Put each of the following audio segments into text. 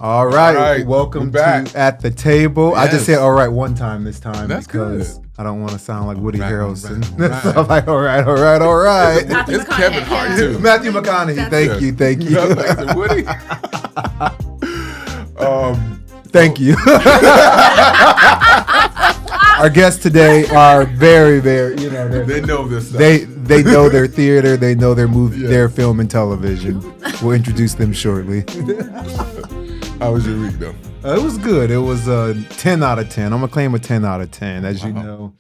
All right. Welcome to At the Table. Yes. I just said all right one time this time. That's because good. I don't want to sound like Woody Harrelson. So I'm like, all right. It's Kevin Hart, too. Matthew McConaughey. Thank you. Woody. Thank you. Our guests today are very, very, they know this stuff. They know their theater. They know their movie, their film and television. We'll introduce them shortly. How was your week, though? It was good. It was 10 out of 10. I'm going to claim a 10 out of 10. As you know,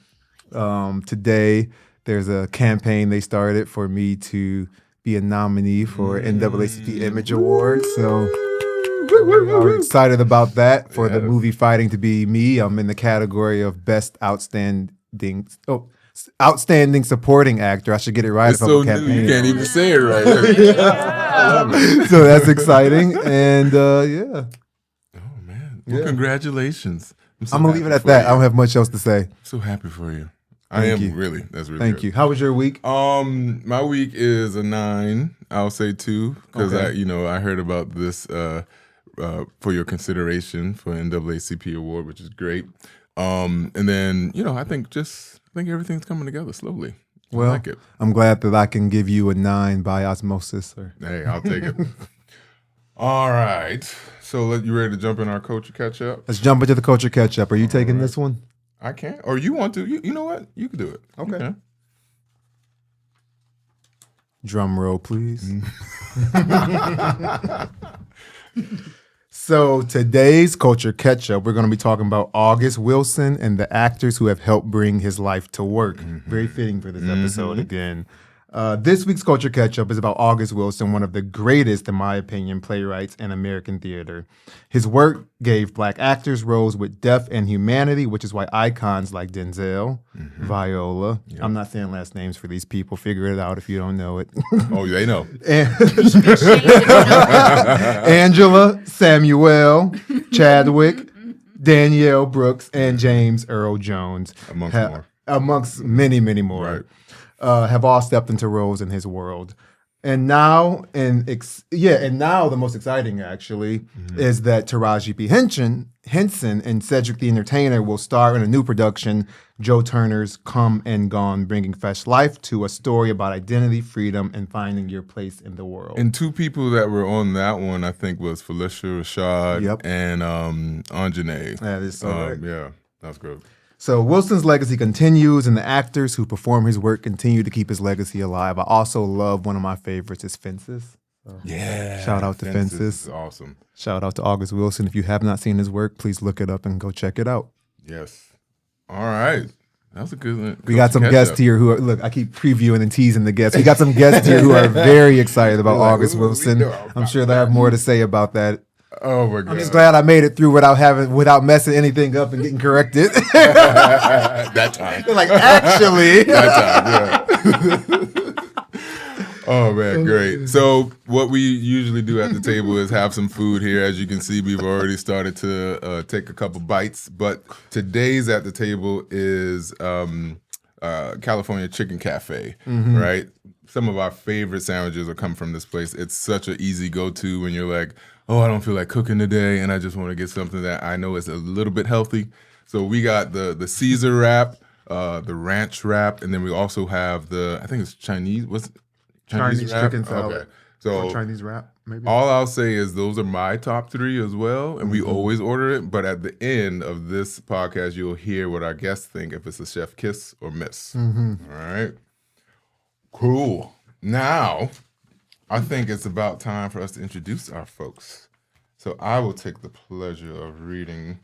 today there's a campaign they started for me to be a nominee for NAACP Image Awards. So we're excited about that for the movie fighting to be me. I'm in the category of Best Outstanding Supporting Actor. I should get it right. It's so new, you can't even say it right. I love it. So that's exciting. And yeah. Oh, man. Well, congratulations. I'm going to leave it at that. I don't have much else to say. I'm so happy for you. Thank you. Really. That's really Thank good. you. How was your week? My week is a 9. I'll say 2 because I heard about this for your consideration for NAACP award, which is great. And then I think everything's coming together slowly. Well, I like it. I'm glad that I can give you a 9 by osmosis. Hey, I'll take it. All right. So you ready to jump in our culture catch up? Let's jump into the culture catch up. Are you taking this one? I can't. Or you want to? You know what? You can do it. Okay. Drum roll, please. So today's culture catch-up, we're going to be talking about August Wilson and the actors who have helped bring his life to work. Very fitting for this episode again. This week's culture catch-up is about August Wilson, one of the greatest, in my opinion, playwrights in American theater. His work gave Black actors roles with depth and humanity, which is why icons like Denzel, Viola, I'm not saying last names for these people, figure it out if you don't know it. Oh, they know. Angela, Samuel, Chadwick, Danielle Brooks, and James Earl Jones. Amongst many, many more. Right. Have all stepped into roles in his world. And now, the most exciting actually is that Taraji P. Henson and Cedric the Entertainer will star in a new production, Joe Turner's Come and Gone, bringing fresh life to a story about identity, freedom, and finding your place in the world. And 2 people that were on that one, I think, was Felicia Rashad and Anjanae. That is so right. Yeah, that's good. So Wilson's legacy continues, and the actors who perform his work continue to keep his legacy alive. I also love one of my favorites is Fences. So shout out to Fences. Is awesome. Shout out to August Wilson. If you have not seen his work, please look it up and go check it out. Yes. All right. That was a good one. We got some guests here who are, I keep previewing and teasing the guests. We got some guests here who are very excited about August Wilson. I'm sure they'll have more to say about that. Oh my God! I'm just glad I made it through without messing anything up and getting corrected. That time. They're like, actually. That time, yeah. Oh man, great. So what we usually do at the table is have some food here. As you can see, we've already started to take a couple bites. But today's at the table is California Chicken Cafe, right? Some of our favorite sandwiches will come from this place. It's such an easy go-to when you're like, oh, I don't feel like cooking today, and I just want to get something that I know is a little bit healthy. So we got the Caesar wrap, the ranch wrap, and then we also have I think it's Chinese. What's it? Chinese chicken salad. Okay. So or Chinese wrap, maybe. All I'll say is those are my top 3 as well, and we always order it. But at the end of this podcast, you'll hear what our guests think if it's a chef kiss or miss. All right. Cool. Now, I think it's about time for us to introduce our folks. So I will take the pleasure of reading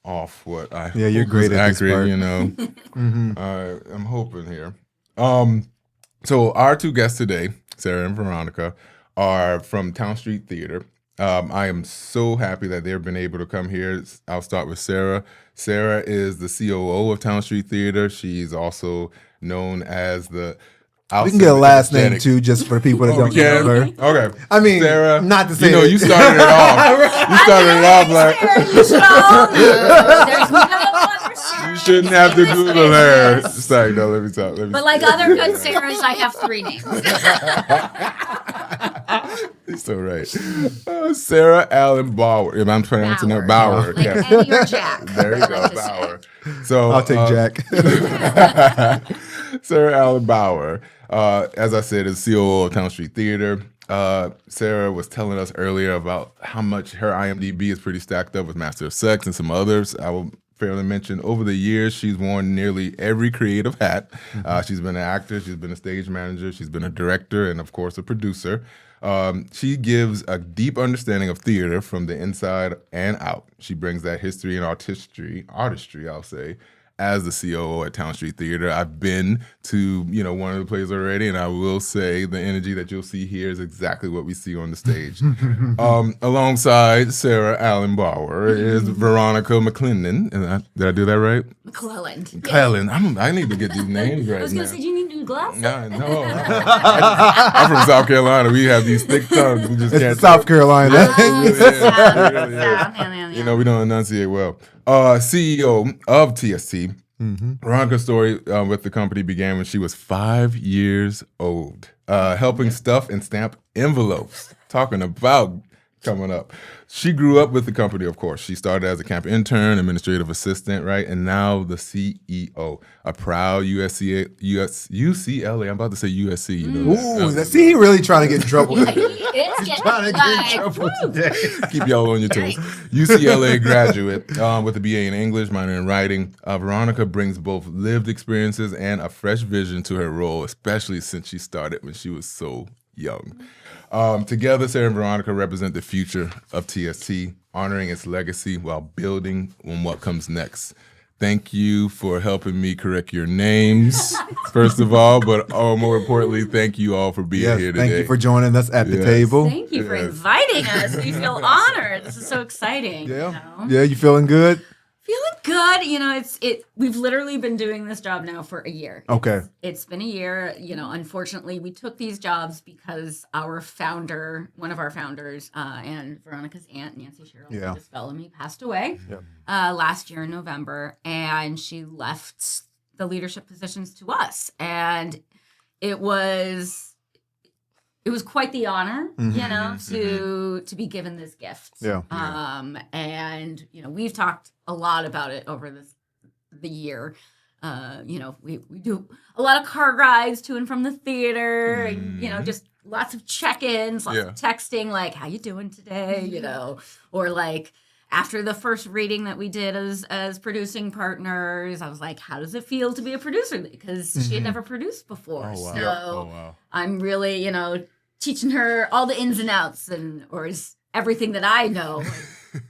off what I hope you're great is at accurate, this part. I'm hoping here. So our 2 guests today, Sarah and Veronica, are from Towne Street Theatre. I am so happy that they've been able to come here. I'll start with Sarah. Sarah is the COO of Towne Street Theatre. She's also known as the we can get a last name too, just for people that don't know her. Okay. I mean, Sarah, not to say you started it off. You started it off like You shouldn't have to Google her. Sorry, no, let me talk. But like other good Sarahs, I have 3 names. He's so right. Sarah Allyn Bauer. If I'm pronouncing her Bauer. Like Eddie or Jack. There you go, Bauer. So I'll take Jack. Sarah Allyn Bauer, as I said, is COO of Towne Street Theatre. Sarah was telling us earlier about how much her IMDb is pretty stacked up with Master of Sex and some others. I will fairly mention over the years, she's worn nearly every creative hat. She's been an actor, she's been a stage manager, she's been a director, and of course, a producer. She gives a deep understanding of theater from the inside and out. She brings that history and artistry, I'll say, as the COO at Towne Street Theatre. I've been to, one of the plays already, and I will say the energy that you'll see here is exactly what we see on the stage. Alongside Sarah Allyn Bauer is Veronica McClelland. Did I do that right? McClelland. McClelland. I need to get these names right now. I was going to say, do you need new glasses? No. I'm from South Carolina. We have these thick tongues. We just can't South Carolina. We don't enunciate well. CEO of TST. Veronica's story with the company began when she was 5 years old, helping stuff and stamp envelopes. Talking about coming up. She grew up with the company, of course. She started as a camp intern, administrative assistant, right? And now the CEO, a proud UCLA. I'm about to say USC. Ooh, see, he really trying to get in trouble. Today. Keep y'all on your toes. UCLA graduate with a BA in English, minor in writing. Veronica brings both lived experiences and a fresh vision to her role, especially since she started when she was so young. Together, Sarah and Veronica represent the future of TST, honoring its legacy while building on what comes next. Thank you for helping me correct your names, first of all, but more importantly, thank you all for being here today. Thank you for joining us at the table. Thank you for inviting us. We feel honored. This is so exciting. Yeah, you feeling good? Feeling good. We've literally been doing this job now for a year. Okay. It's been a year. Unfortunately, we took these jobs because one of our founders, and Veronica's aunt, Nancy Cheryl Bellamy, passed away last year in November, and she left the leadership positions to us. And it was quite the honor, to be given this gift. Yeah. And we've talked a lot about it over the year. We do a lot of car rides to and from the theater, and just lots of check-ins, lots of texting, like, how you doing today, or like after the first reading that we did as producing partners, I was like, how does it feel to be a producer? Because she had never produced before. Oh, wow. So I'm really, teaching her all the ins and outs, or is everything that I know.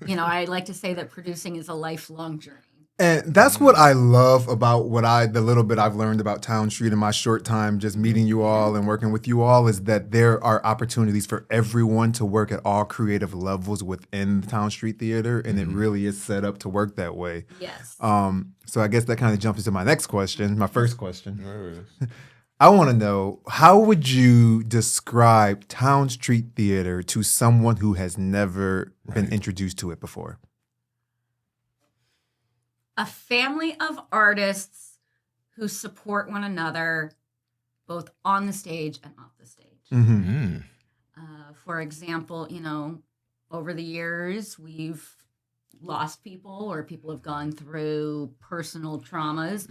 I like to say that producing is a lifelong journey. And that's what I love about the little bit I've learned about Towne Street in my short time just meeting you all and working with you all, is that there are opportunities for everyone to work at all creative levels within the Towne Street Theatre, and it really is set up to work that way. Yes. So I guess that kind of jumps into my next question, my first question. I want to know, how would you describe Towne Street Theatre to someone who has never been introduced to it before? A family of artists who support one another, both on the stage and off the stage. For example, over the years, we've lost people, or people have gone through personal traumas,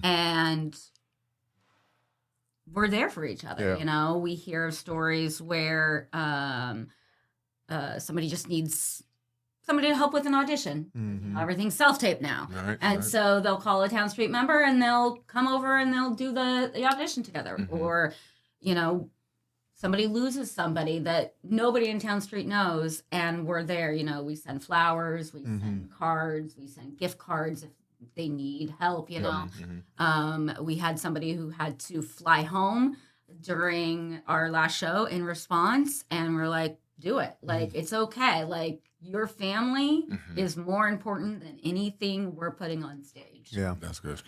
and we're there for each other. We hear of stories where somebody just needs somebody to help with an audition. Everything's self-tape now. So they'll call a Towne Street member, and they'll come over and they'll do the audition together. Or, somebody loses somebody that nobody in Towne Street knows, and we're there. We send flowers, we send cards, we send gift cards if they need help, We had somebody who had to fly home during our last show in response, and we're like, do it. Like, it's okay. Like, your family is more important than anything we're putting on stage. Yeah, that's good.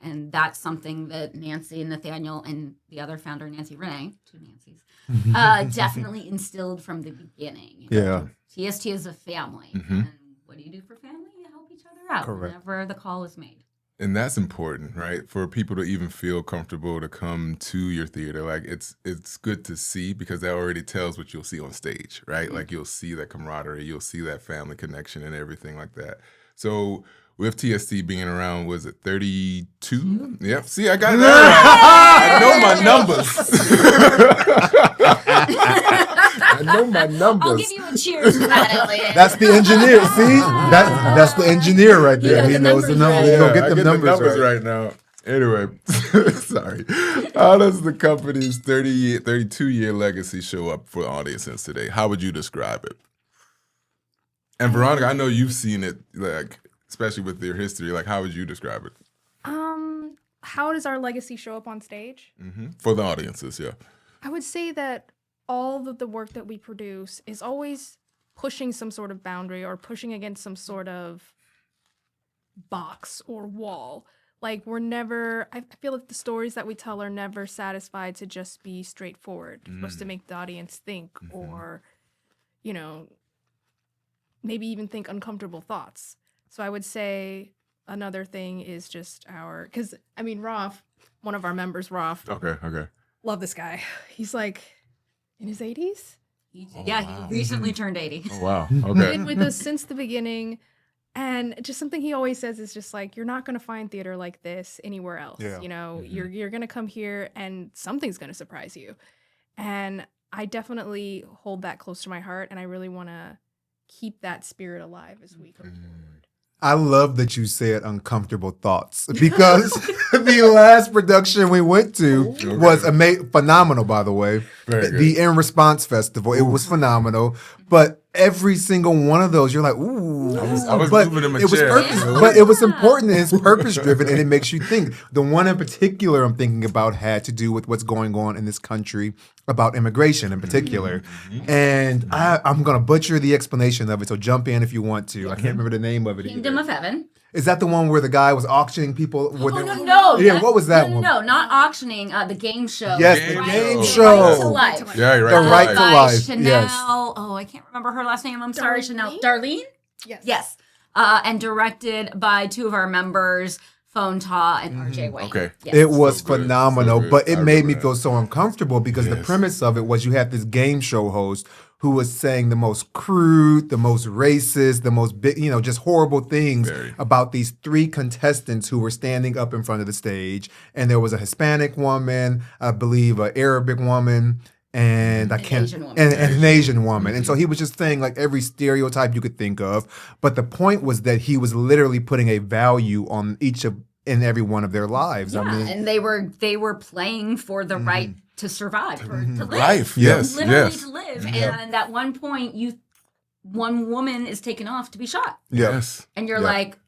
And that's something that Nancy and Nathaniel and the other founder, Nancy Renee, 2 Nancys, definitely instilled from the beginning. TST is a family. And what do you do for family? You help each other out whenever the call is made. And that's important, right? For people to even feel comfortable to come to your theater. Like it's good to see because that already tells what you'll see on stage, right? Like you'll see that camaraderie, you'll see that family connection and everything like that. So with TST being around, was it 32? Yep. See, I got that. I know my numbers. I'll give you a cheers for that, Elliott. That's the engineer. See, that's the engineer right there. He knows the numbers. Yeah, Go get I the numbers right now. Anyway, sorry. How does the company's 32-year legacy show up for audiences today? How would you describe it? And Veronica, I know you've seen it, like especially with their history. Like, how would you describe it? How does our legacy show up on stage? For the audiences, yeah. I would say that all of the work that we produce is always pushing some sort of boundary or pushing against some sort of box or wall. Like we're never, I feel like the stories that we tell are never satisfied to just be straightforward. We're supposed to make the audience think or, you know, maybe even think uncomfortable thoughts. So I would say another thing is just because I mean, Rolf, one of our members, Rolf. Okay. Love this guy. He's like in his 80s. He recently turned 80. Oh, wow. Okay. Been with us since the beginning. And just something he always says is just like, you're not going to find theater like this anywhere else. Yeah. You know, you're going to come here and something's going to surprise you. And I definitely hold that close to my heart. And I really want to keep that spirit alive as we go forward. I love that you said uncomfortable thoughts because the last production we went to was phenomenal, by the way. Very good. The In Response Festival. It was phenomenal. But every single one of those, you're like, ooh. I was but moving in my it was chair. but it was important and it's purpose-driven and it makes you think. The one in particular I'm thinking about had to do with what's going on in this country about immigration in particular. And I'm going to butcher the explanation of it, so jump in if you want to. I can't remember the name of it Kingdom of Heaven. Is that the one where the guy was auctioning people? No. Yeah, what was that one? No, not auctioning. The game show. Yes, the game Right show. to Life. Yeah, you're The right. Right to By Life, Chanel. yes. Oh, I can't remember her last name. I'm sorry, Chanel. Darlene? Yes. And directed by two of our members, Phone Ta and RJ White. Okay. Yes. It was So good, phenomenal, so good. but it I made me remember feel that. so uncomfortable because the premise of it was you had this game show host who was saying the most crude, the most racist, the most just horrible things about these three contestants who were standing up in front of the stage. And there was a Hispanic woman, I believe an Arabic woman, and Asian woman. and an Asian woman. And so he was just saying like every stereotype you could think of. But the point was that he was literally putting a value on each of in every one of their lives. Yeah, I mean, and they were playing for the right to survive, to live. Life, yes, Literally yes. to live. And at one point, one woman is taken off to be shot. Yes. And you're like,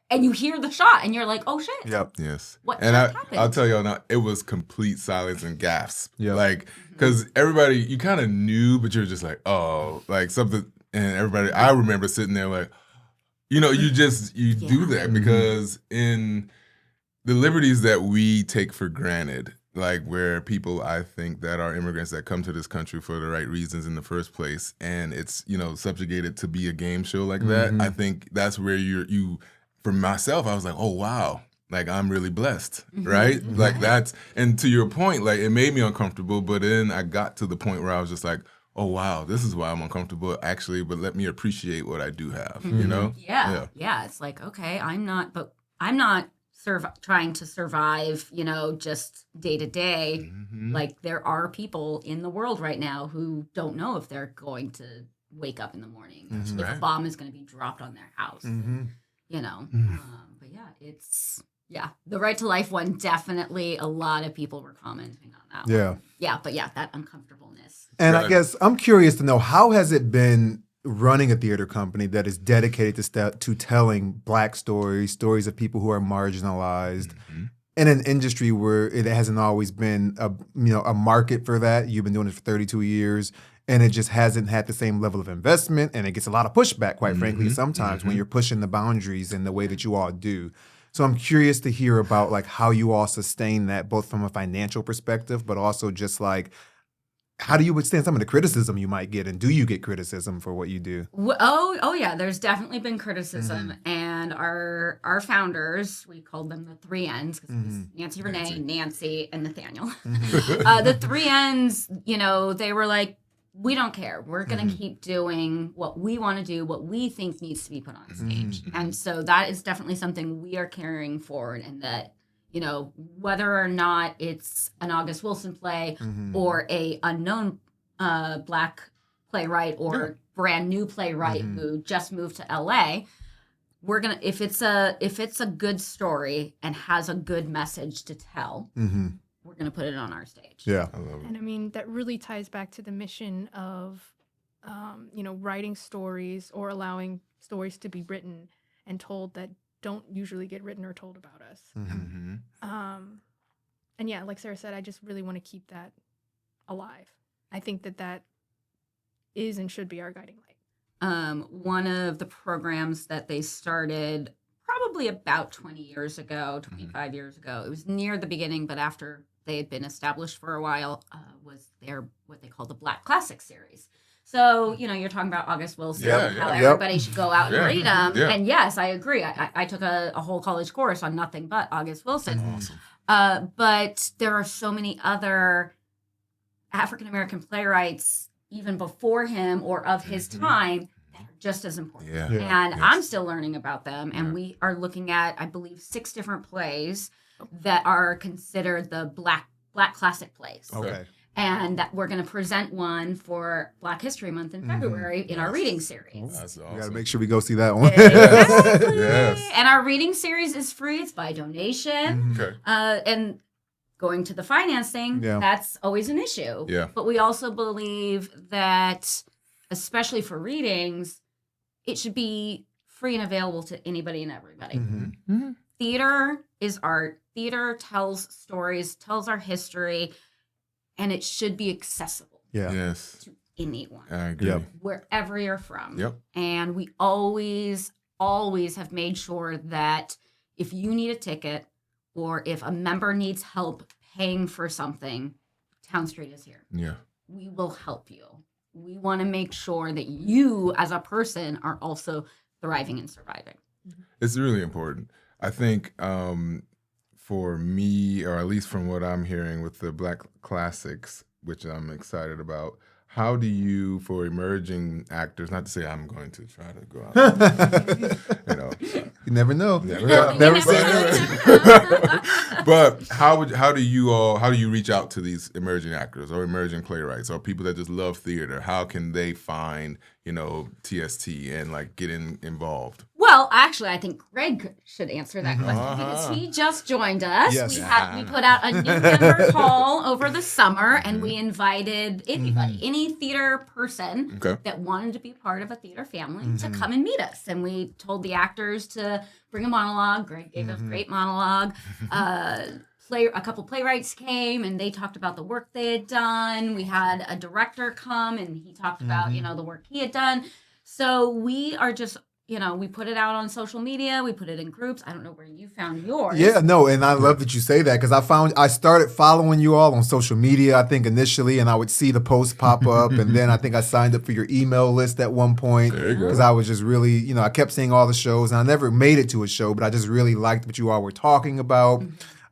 and you hear the shot, and you're like, oh shit. Yep. Yes. What and just happened? I'll tell y'all now, it was complete silence and gasps. Yeah. Like, because everybody, you kind of knew, but you're just like, oh, like something. And everybody, I remember sitting there like, you do that because in the liberties that we take for granted, like where people, I think, that are immigrants that come to this country for the right reasons in the first place, and it's, subjugated to be a game show like that, I think that's where you, for myself, I was like, oh, wow, like I'm really blessed, right? Like that's, and to your point, like it made me uncomfortable, but then I got to the point where I was just like, oh, wow, this is why I'm uncomfortable, actually, but let me appreciate what I do have, you know? Yeah. It's like, okay, I'm not trying to survive, just day to day. Like there are people in the world right now who don't know if they're going to wake up in the morning, if a bomb is going to be dropped on their house, but yeah, the Right to Life one, definitely a lot of people were commenting on that one. Yeah, but that uncomfortableness. And I guess I'm curious to know, how has it been running a theater company that is dedicated to telling Black stories of people who are marginalized in an industry where it hasn't always been a market for that? You've been doing it for 32 years. And it just hasn't had the same level of investment, and it gets a lot of pushback, quite frankly, sometimes when you're pushing the boundaries in the way that you all do. So I'm curious to hear about like how you all sustain that, both from a financial perspective, but also just like, how do you withstand some of the criticism you might get, and do you get criticism for what you do? Oh yeah, there's definitely been criticism, and and our founders, we called them the 3 N's because it was Nancy, Renee, Nancy, and Nathaniel. The 3 N's, they were like, we don't care. We're going to keep doing what we want to do, what we think needs to be put on stage. And so that is definitely something we are carrying forward, and that, whether or not it's an August Wilson play or a unknown Black playwright or brand new playwright who just moved to LA, we're going to, if it's a good story and has a good message to tell, we're going to put it on our stage. Yeah. I love it. And I mean, that really ties back to the mission of, writing stories or allowing stories to be written and told that don't usually get written or told about us. And yeah, like Sarah said, I just really want to keep that alive. I think that is and should be our guiding light. One of the programs that they started probably about 20 years ago, 25 years ago, it was near the beginning, but after they had been established for a while, was their what they call the Black Classic series. So, you're talking about August Wilson, how everybody should go out and read them. Yeah. And yes, I agree. I took a whole college course on nothing but August Wilson. Awesome. But there are so many other African-American playwrights, even before him or of his time, that are just as important. And I'm still learning about them. And we are looking at, I believe, 6 different plays that are considered the Black Classic plays. Okay. And that we're going to present one for Black History Month in February in our reading series. That's awesome. We got to make sure we go see that one. Exactly. Yes. And our reading series is free. It's by donation. Okay. And going to the financing, that's always an issue. Yeah. But we also believe that, especially for readings, it should be free and available to anybody and everybody. Theater is art. Theater tells stories, tells our history, and it should be accessible Yes. to anyone, I agree. wherever you're from. Yep. And we always have made sure that if you need a ticket or if a member needs help paying for something, Towne Street is here. Yeah. We will help you. We want to make sure that you as a person are also thriving and surviving. It's really important. I think for me, or at least from what I'm hearing with the Black Classics, which I'm excited about, how do you, for emerging actors, not to say I'm going to try to go out, You never know. never say never. But how do you reach out to these emerging actors or emerging playwrights or people that just love theater? How can they find, TST and get involved? Well, actually, I think Greg should answer that question because he just joined us. Yes. We put out a new member call over the summer, and we invited anybody, any theater person that wanted to be part of a theater family to come and meet us. And we told the actors to bring a monologue. Greg gave a great monologue. A couple playwrights came and they talked about the work they had done. We had a director come and he talked about, the work he had done. So we are just, we put it out on social media. We put it in groups. I don't know where you found yours. Yeah, no, and I love that you say that because I started following you all on social media, I think initially, and I would see the posts pop up, and then I think I signed up for your email list at one point because I was just really, I kept seeing all the shows, and I never made it to a show, but I just really liked what you all were talking about.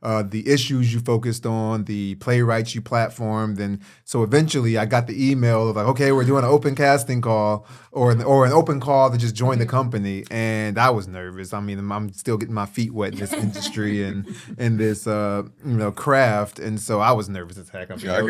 The issues you focused on, the playwrights you platformed, and so eventually I got the email of okay, we're doing an open casting call or an open call to just join the company, and I was nervous. I mean, I'm still getting my feet wet in this industry and in this craft, and so I was nervous as heck. Trust me, I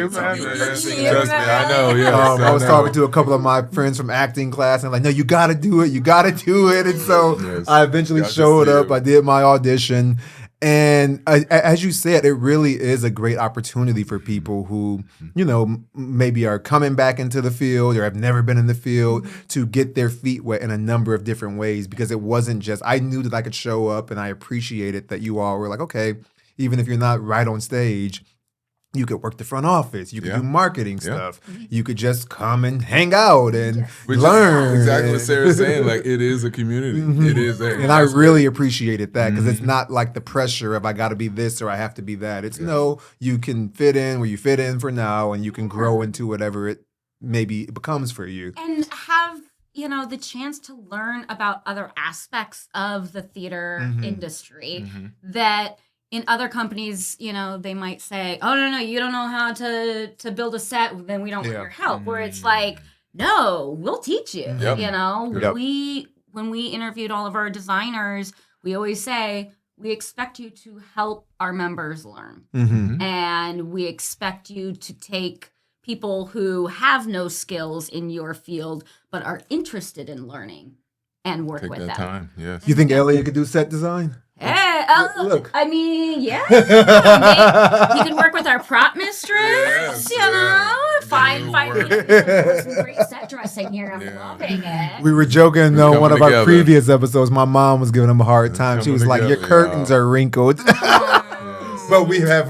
know. Yeah, I was talking to a couple of my friends from acting class, and like, no, you got to do it, and so I eventually showed up. I did my audition. And as you said, it really is a great opportunity for people who, maybe are coming back into the field or have never been in the field to get their feet wet in a number of different ways, because it wasn't just, I knew that I could show up, and I appreciated that you all were like, okay, even if you're not right on stage, you could work the front office. You could do marketing stuff. You could just come and hang out and learn. Exactly what Sarah's saying. It is a community. It is. And I really appreciated that because it's not like the pressure of I got to be this or I have to be that. It's no, you can fit in where you fit in for now, and you can grow into whatever it maybe becomes for you. And have, the chance to learn about other aspects of the theater industry that in other companies, they might say, oh, no, you don't know how to build a set, then we don't want your help. Where it's like, no, we'll teach you. When we interviewed all of our designers, we always say, we expect you to help our members learn. And we expect you to take people who have no skills in your field but are interested in learning and work with them. Take that time, yes. You think Elliott could do set design? Hey, look. I mean, yeah. He can work with our prop mistress, Find some great set dressing here. I'm loving it. We were joking, though, one of our previous episodes, my mom was giving him a hard time. She was like, your curtains are wrinkled. But we have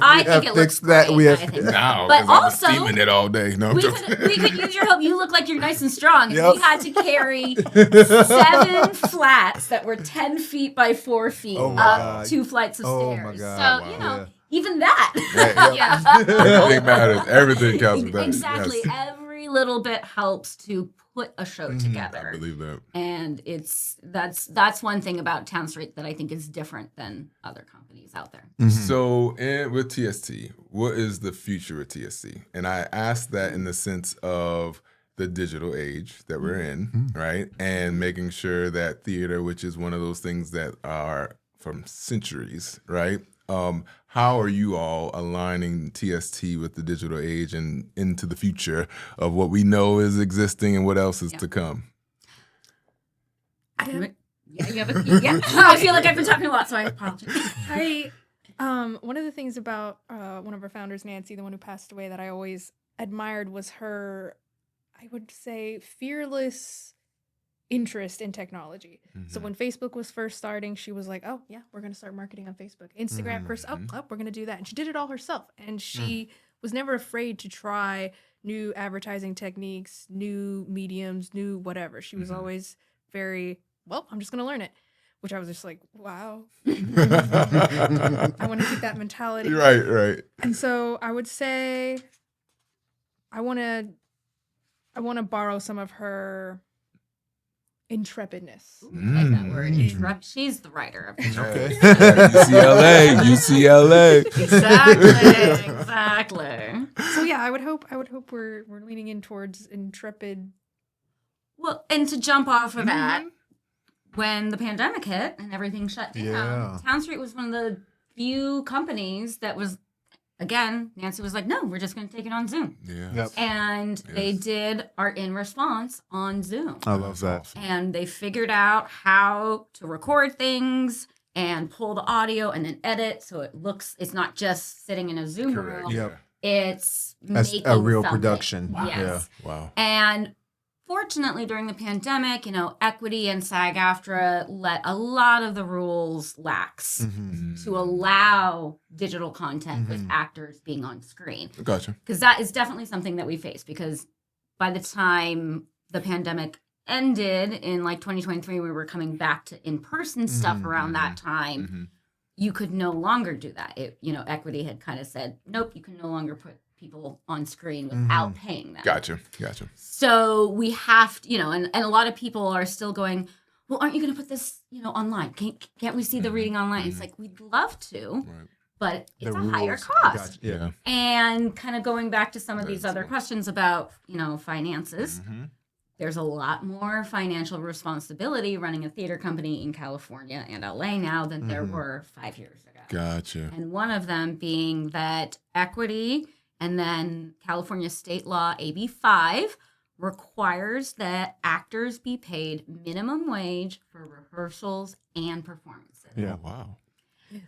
fixed that. We have now, but also, I'm steaming it all day. No, we could use your help. You look like you're nice and strong. If we had to carry 7 flats that were 10 feet by 4 feet up 2 flights of stairs. My God. So even that, everything matters. Everything counts with that. Exactly. Yes. Every little bit helps to put a show together. I believe that. And that's one thing about Towne Street that I think is different than other companies out there. So with TST, what is the future of TST? And I ask that in the sense of the digital age that we're in, right? And making sure that theater, which is one of those things that are from centuries, right? How are you all aligning TST with the digital age and into the future of what we know is existing and what else is to come? I feel like I've been talking a lot, so I apologize. One of the things about one of our founders, Nancy, the one who passed away, that I always admired was her, I would say, fearless interest in technology. So when Facebook was first starting, she was like, oh yeah, we're going to start marketing on Facebook. Instagram first, we're going to do that. And she did it all herself. And she was never afraid to try new advertising techniques, new mediums, new whatever. She was always very, I'm just going to learn it. Which I was just like, wow. I want to keep that mentality. Right. And so I would say I want to borrow some of her intrepidness. I like that word. She's the writer of it. Okay. UCLA. Exactly. So yeah, I would hope we're leaning in towards intrepid. Well, and to jump off of that, when the pandemic hit and everything shut down, Towne Street was one of the few companies that was, again, Nancy was like, no, we're just going to take it on Zoom. And they did Art in Response on Zoom. I love that. And they figured out how to record things and pull the audio and then edit so it's not just sitting in a Zoom room. It's making a real something. Production. Wow. Yes. Yeah. Wow. And fortunately, during the pandemic, Equity and SAG-AFTRA let a lot of the rules lax to allow digital content with actors being on screen. Gotcha. Because that is definitely something that we face, because by the time the pandemic ended in 2023, we were coming back to in-person stuff around that time. You could no longer do that. Equity had kind of said, nope, you can no longer put people on screen without paying them. Gotcha. So we have to, and a lot of people are still going, well, aren't you going to put this, online? Can't we see the reading online? It's like, we'd love to, but it's a higher cost. Yeah. And kind of going back to some of these other questions about, finances, there's a lot more financial responsibility running a theater company in California and LA now than there were 5 years ago. Gotcha. And one of them being that Equity and then California state law AB 5 requires that actors be paid minimum wage for rehearsals and performances. Yeah. Oh, wow. Yes.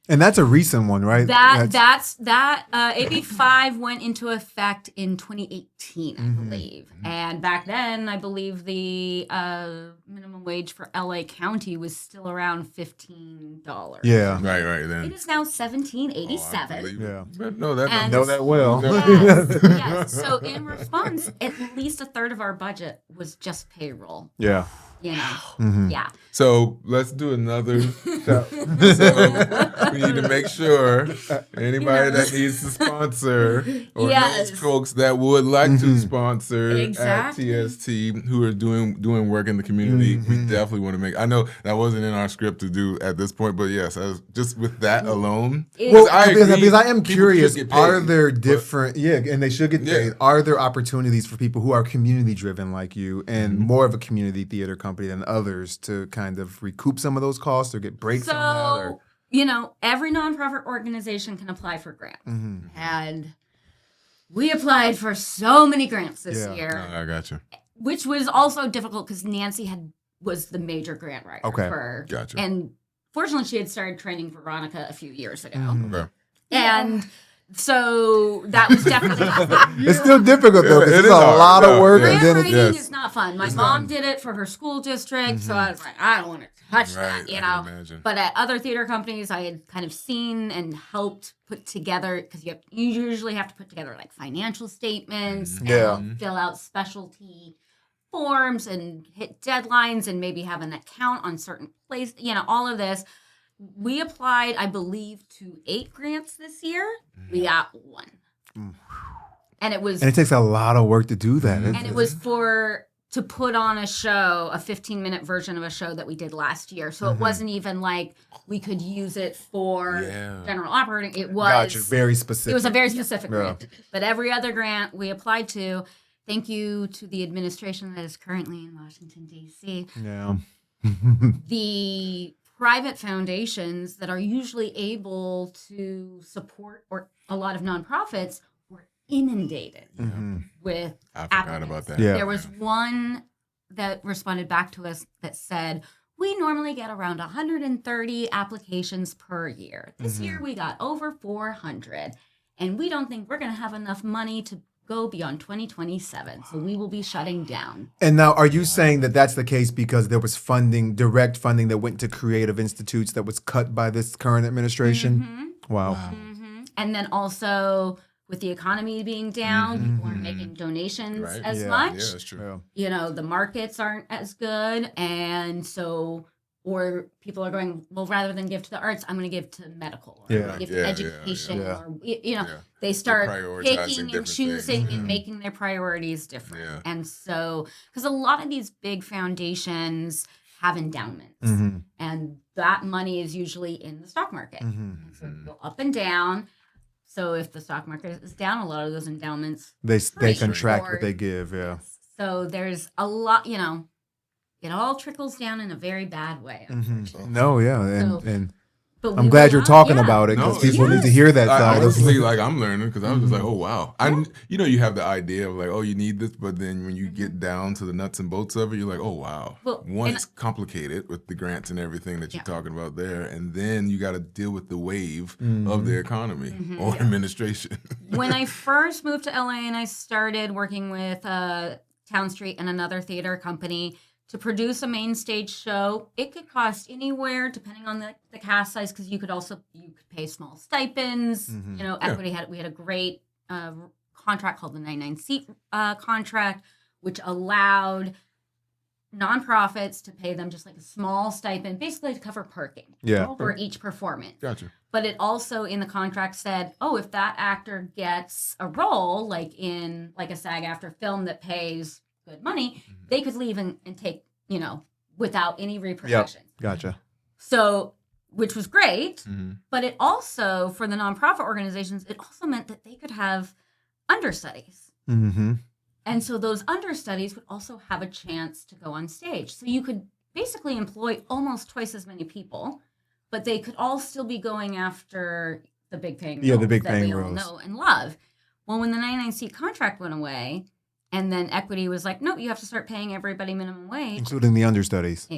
And that's a recent one, right? AB 5 went into effect in 2018, I believe. And back then, I believe the minimum wage for LA County was still around $15. Yeah. Right then. It is now $17.87. Know that well. Yes. So in response, at least a third of our budget was just payroll. Yeah. Yeah. So let's do another shout. So we need to make sure anybody that needs to sponsor or knows folks that would like to sponsor at TST who are doing work in the community, we definitely want to make. I know that wasn't in our script to do at this point, but yes, just with that alone. Well, because I am curious, are there different, and they should get paid. Are there opportunities for people who are community driven like you and more of a community theater company than others to kind of recoup some of those costs or get breaks on that? Or? You know, every nonprofit organization can apply for grants. And we applied for so many grants this year. I got you. Which was also difficult because Nancy was the major grant writer. Okay. Gotcha. And fortunately, she had started training Veronica a few years ago. Okay. And so that was definitely It's still difficult though, because it's a lot of work. Grant writing is not fun. My mom did it for her school district, so I was like, I don't want to touch that, you know. But at other theater companies, I had kind of seen and helped put together, because you usually have to put together like financial statements and fill out specialty forms and hit deadlines and maybe have an account on certain places, you know, all of this. We applied, I believe, to 8 grants this year. We got 1. And it takes a lot of work to do that. And it was to put on a show, a 15-minute version of a show that we did last year. So it wasn't even like we could use it for general operating. It was very specific. It was a very specific grant. But every other grant we applied to, thank you to the administration that is currently in Washington, D.C. Yeah. The private foundations that are usually able to support or a lot of nonprofits were inundated with I applicants. forgot about that. Yeah. There was one that responded back to us that said, we normally get around 130 applications per year. This year we got over 400, and we don't think we're going to have enough money to go beyond 2027, so we will be shutting down. And now, are you saying that that's the case because there was direct funding that went to creative institutes that was cut by this current administration? Wow. And then also, with the economy being down, people aren't making donations as much. Yeah, that's true. You know, the markets aren't as good, and so... Or people are going, well, rather than give to the arts, I'm going to give to medical or give to education. Or, you know, they start picking and choosing and making their priorities different. Yeah. And so, because a lot of these big foundations have endowments, and that money is usually in the stock market. So they go up and down. So if the stock market is down, a lot of those endowments they contract what they give. Yeah. So there's a lot, you know. It all trickles down in a very bad way. No, and I'm glad you're talking about it because people need to hear that side. Honestly, like I'm learning because I was just like, oh wow, you have the idea of like, oh, you need this, but then when you get down to the nuts and bolts of it, you're like, oh wow. Well, it's complicated with the grants and everything that you're talking about there, and then you got to deal with the wave of the economy or administration. When I first moved to LA and I started working with Towne Street and another theater company. To produce a main stage show, it could cost anywhere, depending on the cast size, because you could pay small stipends. You know, Equity we had a great contract called the 99-seat contract, which allowed nonprofits to pay them just like a small stipend, basically to cover parking for each performance. Gotcha. But it also in the contract said, oh, if that actor gets a role, like in like a SAG-AFTRA film that pays good money, they could leave and take, you know, without any repercussions. Gotcha. So, which was great, but it also, for the nonprofit organizations, it also meant that they could have understudies. And so those understudies would also have a chance to go on stage. So you could basically employ almost twice as many people, but they could all still be going after the big paying roles the big that paying we all roles. know and love. Well, when the 99-seat contract went away, and then Equity was like, no, you have to start paying everybody minimum wage. Including the understudies.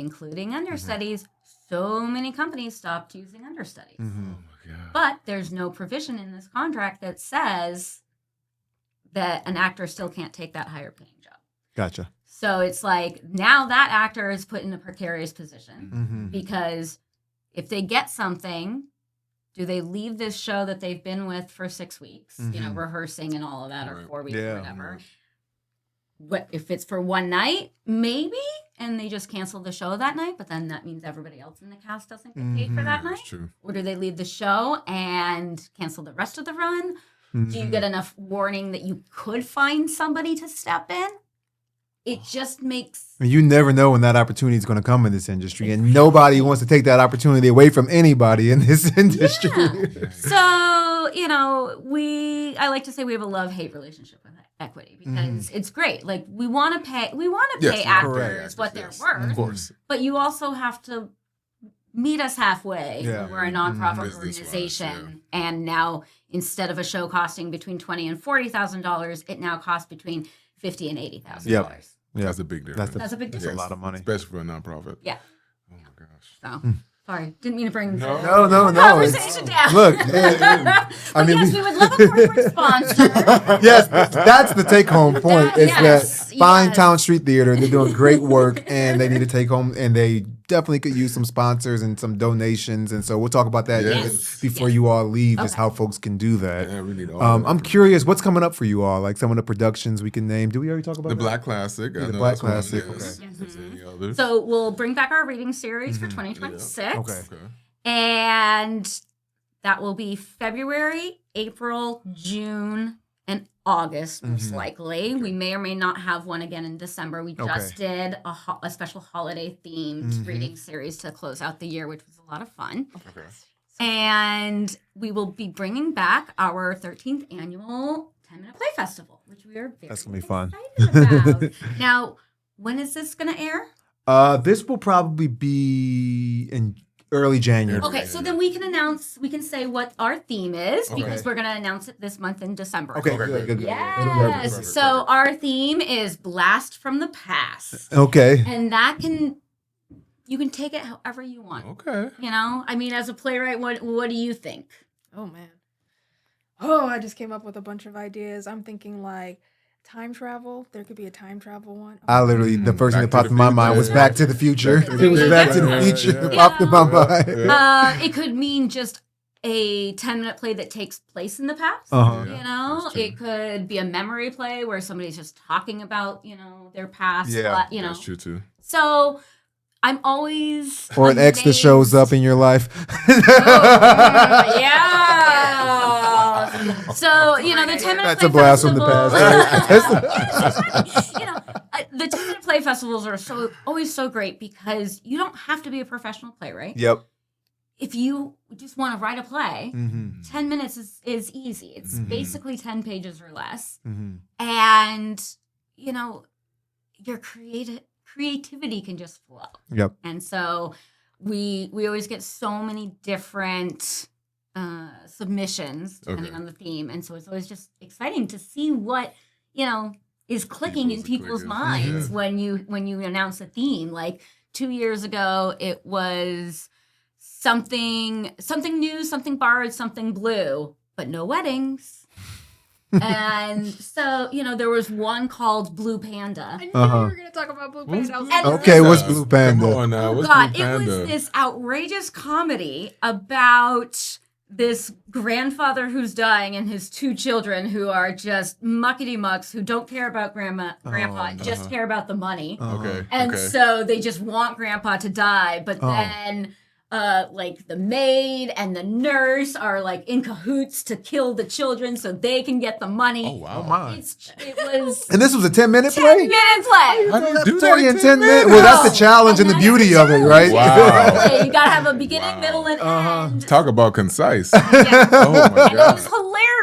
So many companies stopped using understudies. Oh my God. But there's no provision in this contract that says that an actor still can't take that higher paying job. Gotcha. So it's like now that actor is put in a precarious position because if they get something, do they leave this show that they've been with for 6 weeks, you know, rehearsing and all of that, or 4 weeks or whatever? if it's for one night, maybe, and they just cancel the show that night, but then that means everybody else in the cast doesn't get paid for that night. That's true. Or do they leave the show and cancel the rest of the run? Do you get enough warning that you could find somebody to step in? It just makes... You never know when that opportunity is going to come in this industry, and nobody wants to take that opportunity away from anybody in this industry. Yeah. So, I like to say we have a love-hate relationship with equity because it's great. Like, we want to pay actors what they're worth. Of course. But you also have to meet us halfway. Yeah. We're a nonprofit organization, and now instead of a show costing between $20,000 and $40,000, it now costs between $50,000 and $80,000. Yep. Yeah. That's a big difference. That's a big difference. That's a lot of money. Especially for a nonprofit. Yeah. Oh my gosh. So, sorry, didn't mean to bring the No. conversation down. Look, we would love a corporate sponsor. Yes, that's the take-home point. Find Towne Street Theatre. They're doing great work, and they need to take home, and they definitely could use some sponsors and some donations. And so we'll talk about that before you all leave, is how folks can do that. Yeah, we need all I'm curious, what's coming up for you all? Like some of the productions we can name. Do we already talk about the that? Black Classic? The Black Classic. Okay. So we'll bring back our reading series for 2026. Yeah. Okay. And that will be February, April, June, and August, most likely. We may or may not have one again in December. We just did a special holiday themed reading series to close out the year, which was a lot of fun. Okay. And we will be bringing back our 13th annual 10-Minute Play Festival, which we are very That's gonna be fun. excited about. Now, when is this going to air? This will probably be in early January. Okay, so then we can say what our theme is because we're going to announce it this month in December. Okay, good. Yes. So our theme is Blast from the Past. Okay. And you can take it however you want. Okay. I mean, as a playwright, what do you think? Oh, man. Oh, I just came up with a bunch of ideas. I'm thinking like time travel. There could be a time travel one. I literally, the first thing that popped in my mind was Yeah. Back to the Future. It was Back to the Future. Yeah. Popped in my mind. It could mean just a 10-minute play that takes place in the past. Uh-huh. It could be a memory play where somebody's just talking about, their past. Yeah. That's true too. So I'm always Or an ex that shows up in your life. So, the 10-minute That's play a blast from the past. The 10-minute play festivals are always so great because you don't have to be a professional playwright. Yep. If you just want to write a play, 10 minutes is easy. It's Mm-hmm. basically 10 pages or less. And, your creativity can just flow. Yep. And so we always get so many different submissions depending on the theme. And so it's always just exciting to see what, is clicking in people's minds when you announce a theme. Like 2 years ago, it was something new, something borrowed, something blue, but no weddings. And so, there was one called Blue Panda. I knew you were going to talk about Blue Panda. Okay, what's Blue Panda? Come on now. What's God, Blue it Panda? was this outrageous comedy about this grandfather who's dying and his two children who are just muckety mucks who don't care about grandpa, just care about the money. Okay. And so they just want grandpa to die, but then like the maid and the nurse are like in cahoots to kill the children so they can get the money. Oh wow. My. It was And this was a 10-minute 10 play? minute play. How do you do that 40 in and 10 minutes? minutes? Well, that's the challenge and the beauty of it, right? Wow. Okay, you gotta have a beginning, middle, and end. Talk about concise. Yeah. Oh my And it was god.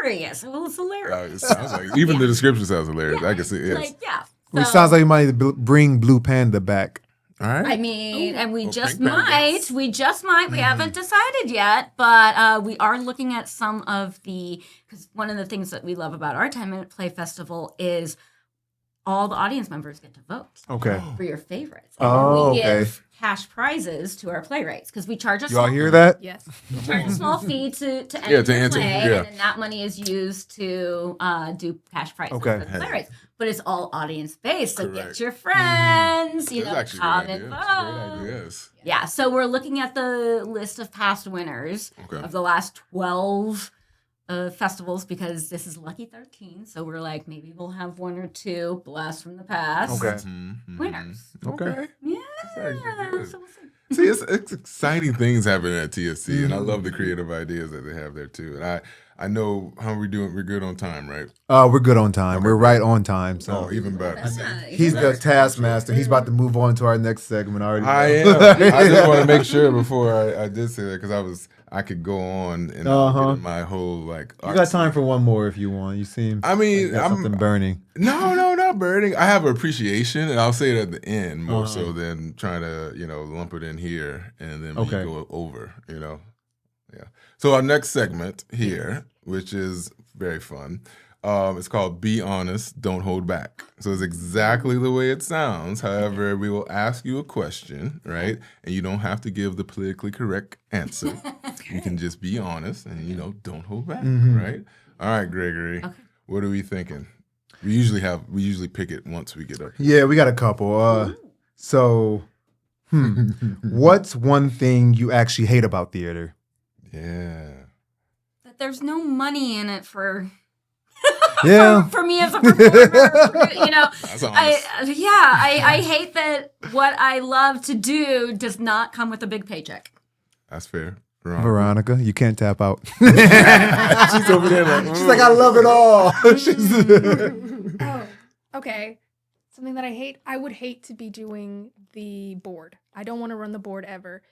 hilarious. It was hilarious. It sounds like even the description sounds hilarious. I can see it. Yes. Like, yeah. Which So, sounds like you might need to bring Blue Panda back. All right. I mean, and we just Pink Panda. might. We just might. We haven't decided yet, but we are looking at some of because one of the things that we love about our 10-minute play festival is all the audience members get to vote Okay. for your favorites. And Oh, we okay. give cash prizes to our playwrights because we charge a Y'all hear that? Yes. charge a small fee to enter to the enter, play, yeah. and then that money is used to do cash prizes Okay. for the playwrights. But it's all audience based, so Correct. get your friends, That's actually a come good and idea. vote. That's a great idea. Yes. Yeah, so we're looking at the list of past winners Okay. of the last 12 festivals because this is Lucky 13. So we're like, maybe we'll have one or two blasts from the past. Okay. Winners. Okay. Yeah. actually good. So we'll see. See, it's exciting things happening at TSC, and I love the creative ideas that they have there too. And I know how we doing. We're good on time, right? We're good on time. We're right on time. So Oh, even better. he's the taskmaster. He's about to move on to our next segment already. I am. I just want to make sure before I did say that because I could go on and get in my whole like. You got time for one more if you want. You seem. I mean, like you got something burning. No, not burning. I have appreciation, and I'll say it at the end more so than trying to lump it in here and then we go over. Yeah. So our next segment here, which is very fun, it's called Be Honest, Don't Hold Back. So it's exactly the way it sounds. However, we will ask you a question, right? And you don't have to give the politically correct answer. You can just be honest and, don't hold back, right? All right, Gregory, what are we thinking? We usually pick it once we get up here. Yeah, we got a couple. What's one thing you actually hate about theater? Yeah. That there's no money in it for for me as a performer. That's honest. I hate that what I love to do does not come with a big paycheck. That's fair. Veronica, you can't tap out. She's over there like, She's like, I love it all. Oh, okay. Something that I would hate to be doing the board. I don't want to run the board ever.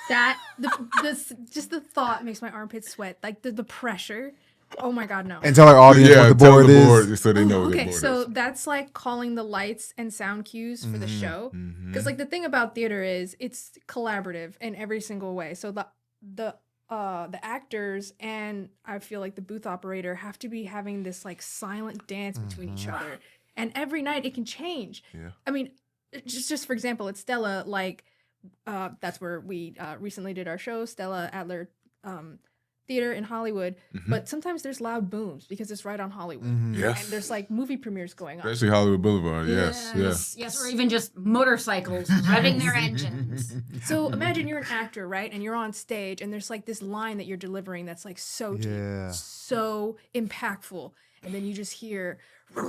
Just the thought makes my armpits sweat. Like the pressure. Oh my God, no. And tell our audience what the board is. So they know what the Okay, board so is. that's like calling the lights and sound cues for the show. Because like the thing about theater is it's collaborative in every single way. So the actors and I feel like the booth operator have to be having this like silent dance between each other. And every night it can change. Yeah. I mean, just for example, at Stella, like that's where we recently did our show, Stella Adler Theater in Hollywood. But sometimes there's loud booms because it's right on Hollywood. Yes. And there's like movie premieres going on. Especially Hollywood Boulevard. Yes. Or even just motorcycles revving their engines. So imagine you're an actor, right? And you're on stage and there's like this line that you're delivering that's like so deep, so impactful. And then you just hear. So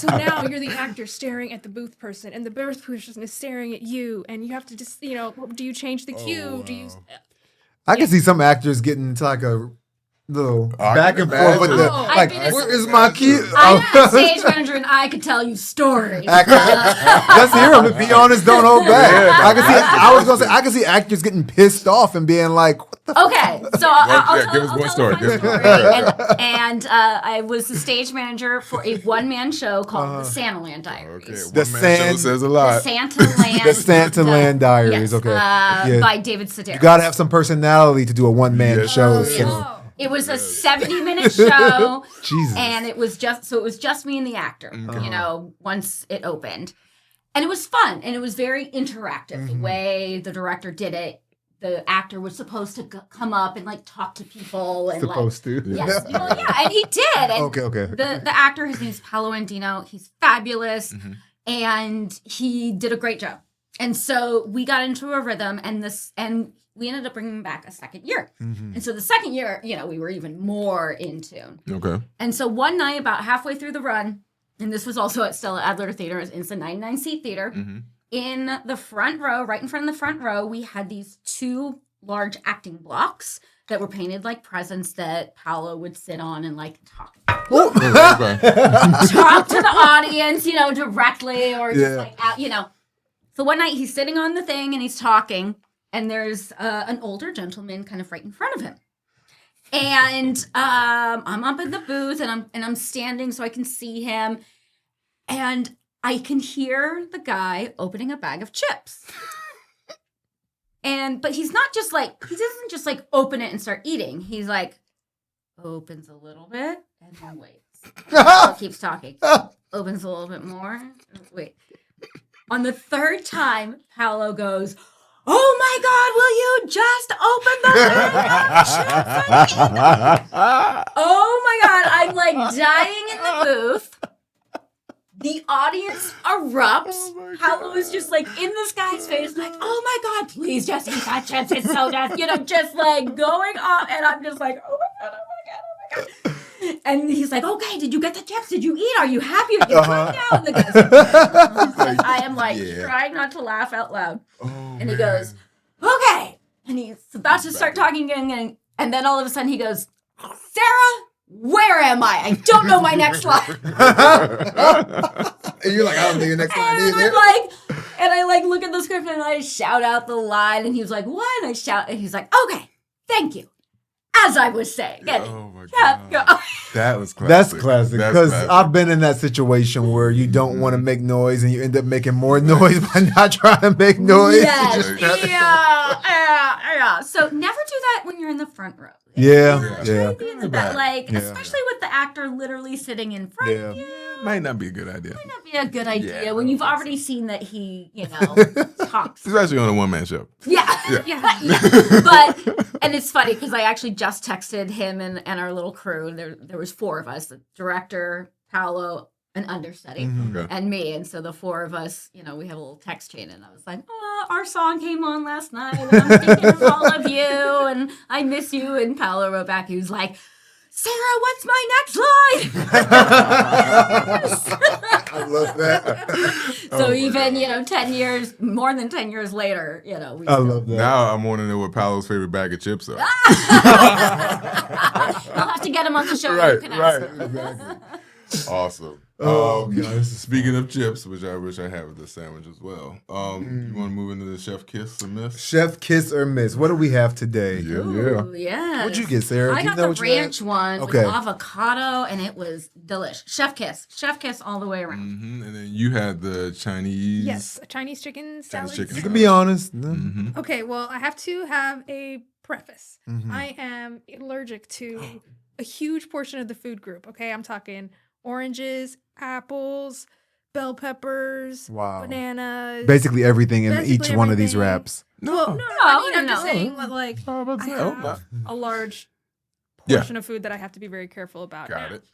now you're the actor staring at the booth person and the booth person is staring at you. And you have to just, do you change the cue? wow. Do you... I can see some actors getting into like a little I back can and forth with imagine. like, I've been where is my cue? I'm a stage manager and I could tell you stories. Let's hear them. To be honest, don't hold back. I can see actors getting pissed off and being like, "What the?" Okay, so I'll give us tell one story. a funny story. And I was the stage manager for a one-man show called the Santaland Diaries. Okay, one man show says a lot. The Santaland Diaries. Yes, Okay, by David Cedric. you gotta have some personality to do a one-man show. Yes. So. It was a 70-minute show, Jesus. and it was just me and the actor. Once it opened, and it was fun, and it was very interactive. The way the director did it, the actor was supposed to come up and like talk to people, and Supposed to. Yes, and he did. And Okay. The actor, his name's Paolo Andino. He's fabulous, and he did a great job. And so we got into a rhythm, and we ended up bringing him back a second year. And so the second year, we were even more in tune. Okay. And so one night, about halfway through the run, and this was also at Stella Adler Theater, it's a 99-seat theater, in the front row, right in front of the front row, we had these two large acting blocks that were painted like presents that Paolo would sit on and like talk to the audience, directly or just like out, So one night he's sitting on the thing and he's talking, and there's an older gentleman kind of right in front of him. And I'm up in the booth and I'm standing so I can see him. And I can hear the guy opening a bag of chips. But he doesn't just like open it and start eating. He's like, opens a little bit and then waits. Keeps talking. Opens a little bit more. Wait. On the third time, Paolo goes, "Oh my God, will you just open the bag of chips?" Oh my God, I'm like dying in the booth. The audience erupts. Paolo is just like in this guy's face, like, oh my God, please just eat that chips. It's so death, just like going off. And I'm just like, oh my God, oh my God, oh my God. And he's like, okay, did you get the chips? Did you eat? Are you happy? Are you coming down? The guy's like, I am like trying not to laugh out loud. And he goes, okay. And he's about to start talking again. And then all of a sudden he goes, Sarah, where am I? I don't know my next line. And you're like, I don't know your next line either. And I look at the script and I shout out the line. And he was like, what? And I shout. And he's like, okay, thank you. As I was saying. Oh my God. That was classic. That's classic. Because I've been in that situation where you don't want to make noise and you end up making more noise by not trying to make noise. Yes. Yeah. So never do that when you're in the front row. Yeah. Especially with the actor literally sitting in front of you. Might not be a good idea. Might not be a good idea when you've already seen that he, talks. Especially on a one-man show. Yeah. And it's funny because I actually just texted him and our little crew. There was 4 of us: the director, Paolo, an understudy, and me. And so the 4 of us, we have a little text chain. And I was like, our song came on last night. And I'm thinking of all of you, and I miss you. And Paolo wrote back. He was like, Sarah, what's my next line? I love that. So even, 10 years, more than 10 years later, we I love that. Now I'm wanting to know what Paolo's favorite bag of chips are. I'll have to get him on the show. Right, exactly. Awesome. Speaking of chips, which I wish I had with this sandwich as well. You want to move into the chef kiss or miss? Chef kiss or miss. What do we have today? Ooh, yes. What'd you get, Sarah? I got the ranch one with avocado, and it was delicious. Chef kiss all the way around. And then you had the Chinese. Yes, a Chinese chicken salad. You can be honest. Okay, well, I have to have a preface. I am allergic to a huge portion of the food group. Okay, I'm talking oranges, apples, bell peppers, bananas. Basically everything in each one of these wraps. I'm just saying, I have a large portion of food that I have to be very careful about. Got it.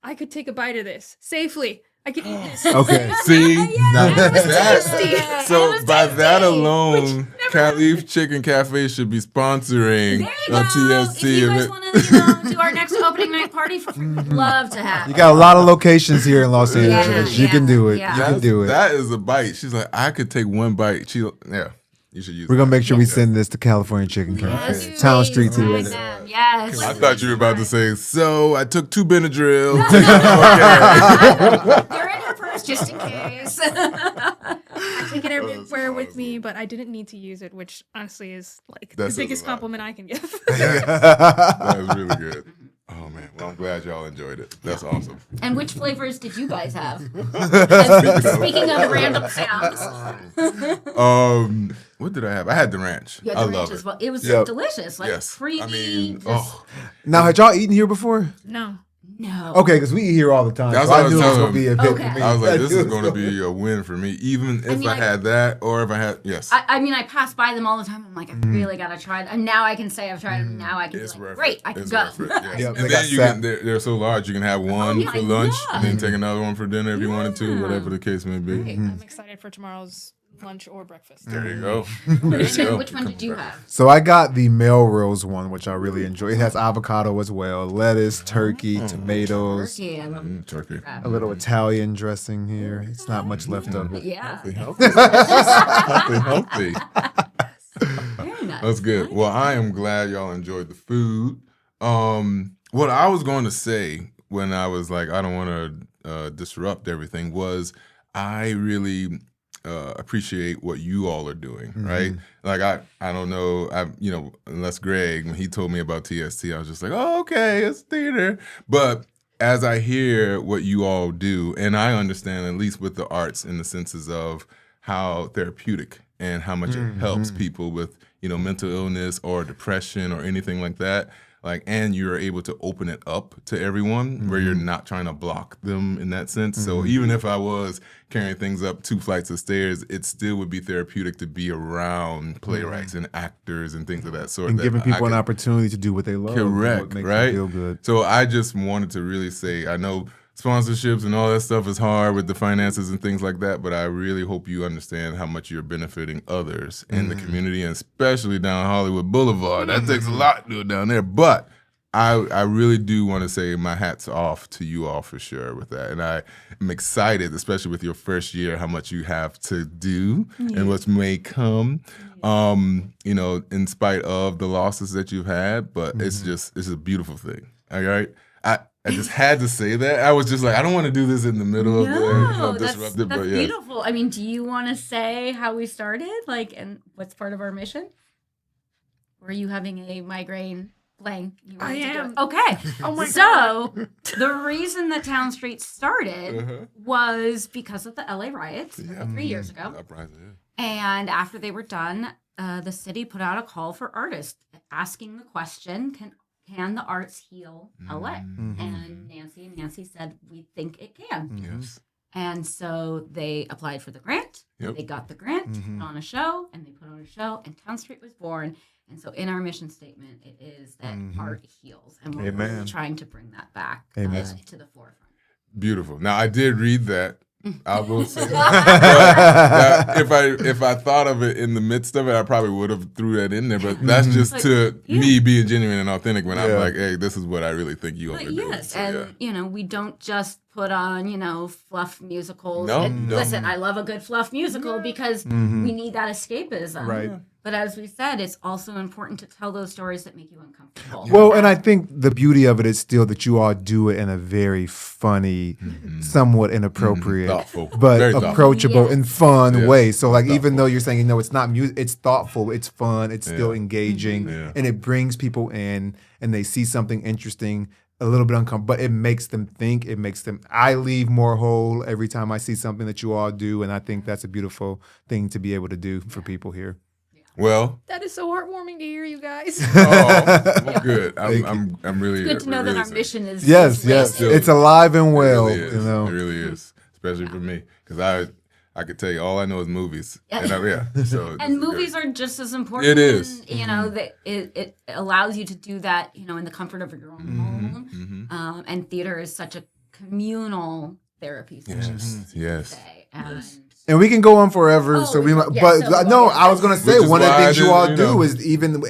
I could take a bite of this safely. I could eat this. Okay. See? Tasty. So by that alone, Caliph Chicken Cafe should be sponsoring TST. If you guys want to do our next opening night party for free, we'd love to have. You got a lot of locations here in Los Angeles. You can do it. Yeah. You can do it. That is a bite. She's like, I could take one bite. You should use We're going to make sure we send this to California Chicken Cafe. Yes, Towne Street please. Theatre. Yes. I thought you were about to say, so I took 2 Benadryl. They're in her purse just in case. I take it everywhere with me, but I didn't need to use it, which honestly is the biggest compliment I can give. That was really good. Oh man, well I'm glad y'all enjoyed it. That's awesome. And which flavors did you guys have? Speaking of random sounds. What did I have? I had the ranch. I love it. Well. It was delicious. Creamy. Now, had y'all eaten here before? No. Okay, because we eat here all the time. That's so what I knew it was going to be a hit for me. I was like, this is going to be a win for me, even if I had that or if I had, I pass by them all the time. I'm like, I really got to try them. And now I can say I've tried them. Now I can be like, great, I can go. And then they're so large, you can have one for lunch and then take another one for dinner if you wanted to, whatever the case may be. I'm excited for tomorrow's lunch or breakfast. There you go. Which one did you have? So I got the Melrose one, which I really enjoy. It has avocado as well, lettuce, turkey, tomatoes, turkey. A little Italian dressing here. It's not much left of it. Yeah. Healthy. Very nice. That's good. Well, I am glad y'all enjoyed the food. What I was going to say when I was like, I don't want to disrupt everything was I really appreciate what you all are doing, right? Like I don't know, unless Greg, when he told me about TST, I was just like, oh, okay, it's theater. But as I hear what you all do, and I understand at least with the arts in the senses of how therapeutic and how much it helps people with, mental illness or depression or anything like that. And you're able to open it up to everyone where you're not trying to block them in that sense. So even if I was carrying things up 2 flights of stairs, it still would be therapeutic to be around playwrights and actors and things of that sort. And giving people an opportunity to do what they love. Correct, what makes right? them feel good. So I just wanted to really say, I know sponsorships and all that stuff is hard with the finances and things like that, but I really hope you understand how much you're benefiting others in the community, and especially down Hollywood Boulevard. That takes a lot to do it down there, but I really do want to say my hat's off to you all for sure with that. And I am excited, especially with your first year, how much you have to do and what may come, you know, in spite of the losses that you've had. But it's a beautiful thing. All right. I just had to say that. I was just like, I don't want to do this in the middle of the disruptive. That's but beautiful. I mean, do you want to say how we started? Like, and what's part of our mission? Were you having a migraine? Blank. I am. Okay. Oh my God. The reason that Towne Street started was because of the LA riots 3 years ago. And after they were done, the city put out a call for artists asking the question, can the arts heal LA? And Nancy said, we think it can. Yes. And so they applied for the grant. They got the grant, put on a show, and they put on a show, and Towne Street was born. And so in our mission statement, it is that art heals. And we're really trying to bring that back to the forefront. Beautiful. Now, I did read that. I will say that. If I thought of it in the midst of it, I probably would have threw that in there. But that's just me being genuine and authentic when I'm like, hey, this is what I really think you all are doing. Yes, so, you know, we don't just put on, you know, fluff musicals. No. Listen, I love a good fluff musical because we need that escapism. Right. But as we said, it's also important to tell those stories that make you uncomfortable. Well, and I think the beauty of it is still that you all do it in a very funny, somewhat inappropriate, thoughtful, but approachable and fun way. So, like, thoughtful. even though you're saying, you know, it's not music, it's thoughtful, it's fun, it's still engaging, and it brings people in, and they see something interesting, a little bit uncomfortable, but it makes them think. It makes them. I leave more whole every time I see something that you all do, and I think that's a beautiful thing to be able to do for people here. Well, that is so heartwarming to hear, you guys. well, good. I'm really good to know really that our mission is yes. It's alive and well. It really is. You know, it really is, especially for me, because I could tell you all I know is movies. Yeah. And so and movies are just as important. It is. You know, that it allows you to do that, you know, in the comfort of your own home. And theater is such a communal therapy session. Yes. And we can go on forever, I was going to say one of the things you all do is even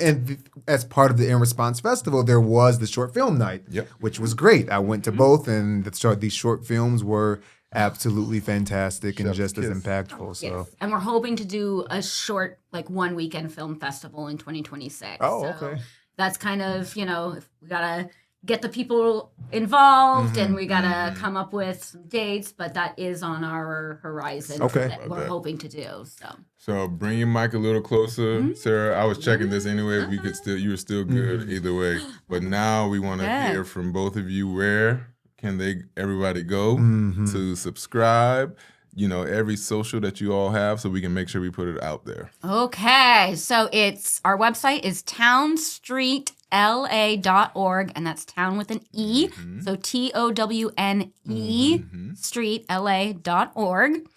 as part of the In Response Festival, there was the short film night, which was great. I went to both, and these short films were absolutely fantastic and just as impactful. So, and we're hoping to do a short, like, one weekend film festival in 2026. Oh, okay. That's kind of, you know, if we gotta get the people involved and we gotta come up with some dates, but that is on our horizon that we're hoping to do. So bring your mic a little closer, Sarah. I was checking this anyway. You were still good either way. But now we want to hear from both of you. Where can everybody go to subscribe? You know, every social that you all have, so we can make sure we put it out there. Okay, so our website is townstreetla.org, and that's town with an E, so TOWNE streetla.org.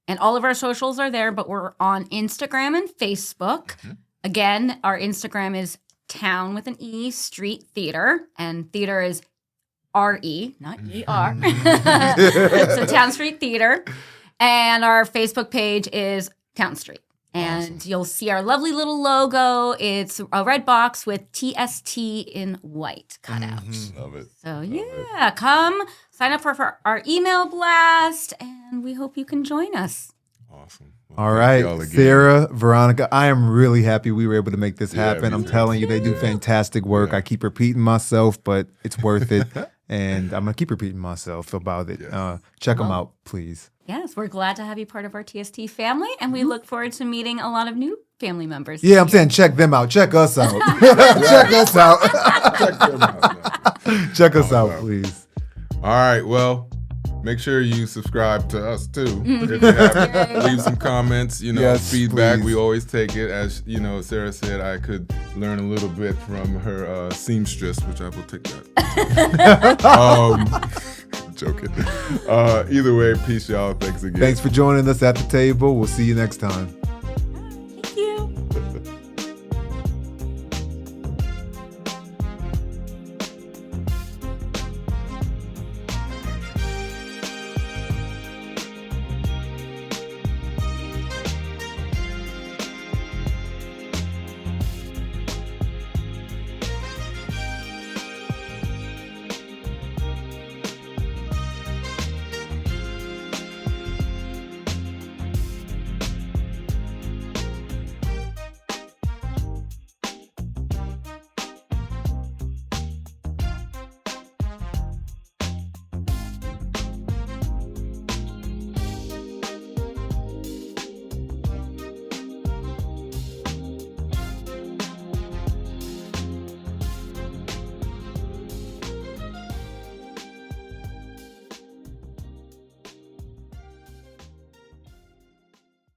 And all of our socials are there, but we're on Instagram and Facebook. Again, our Instagram is Towne with an E Street Theater, and theater is RE, not ER. So Towne Street Theater. And our Facebook page is Towne Street. And you'll see our lovely little logo. It's a red box with TST in white cut out. Love it. So, come sign up for our email blast, and we hope you can join us. Awesome. All right, Sarah, Veronica, I am really happy we were able to make this happen. I'm telling you, they do fantastic work. I keep repeating myself, but it's worth it. And I'm going to keep repeating myself about it. Check them out, please. Yes, we're glad to have you part of our TST family, and we look forward to meeting a lot of new family members. Yeah, I'm saying check them out. Check us out. Check us out. Check them out. Check us out, please. All right, well, make sure you subscribe to us too. If you have, leave some comments, feedback. Please. We always take it. As you know, Sarah said I could learn a little bit from her seamstress, which I will take that. Joking. Either way, peace, y'all. Thanks again. Thanks for joining us at the table. We'll see you next time.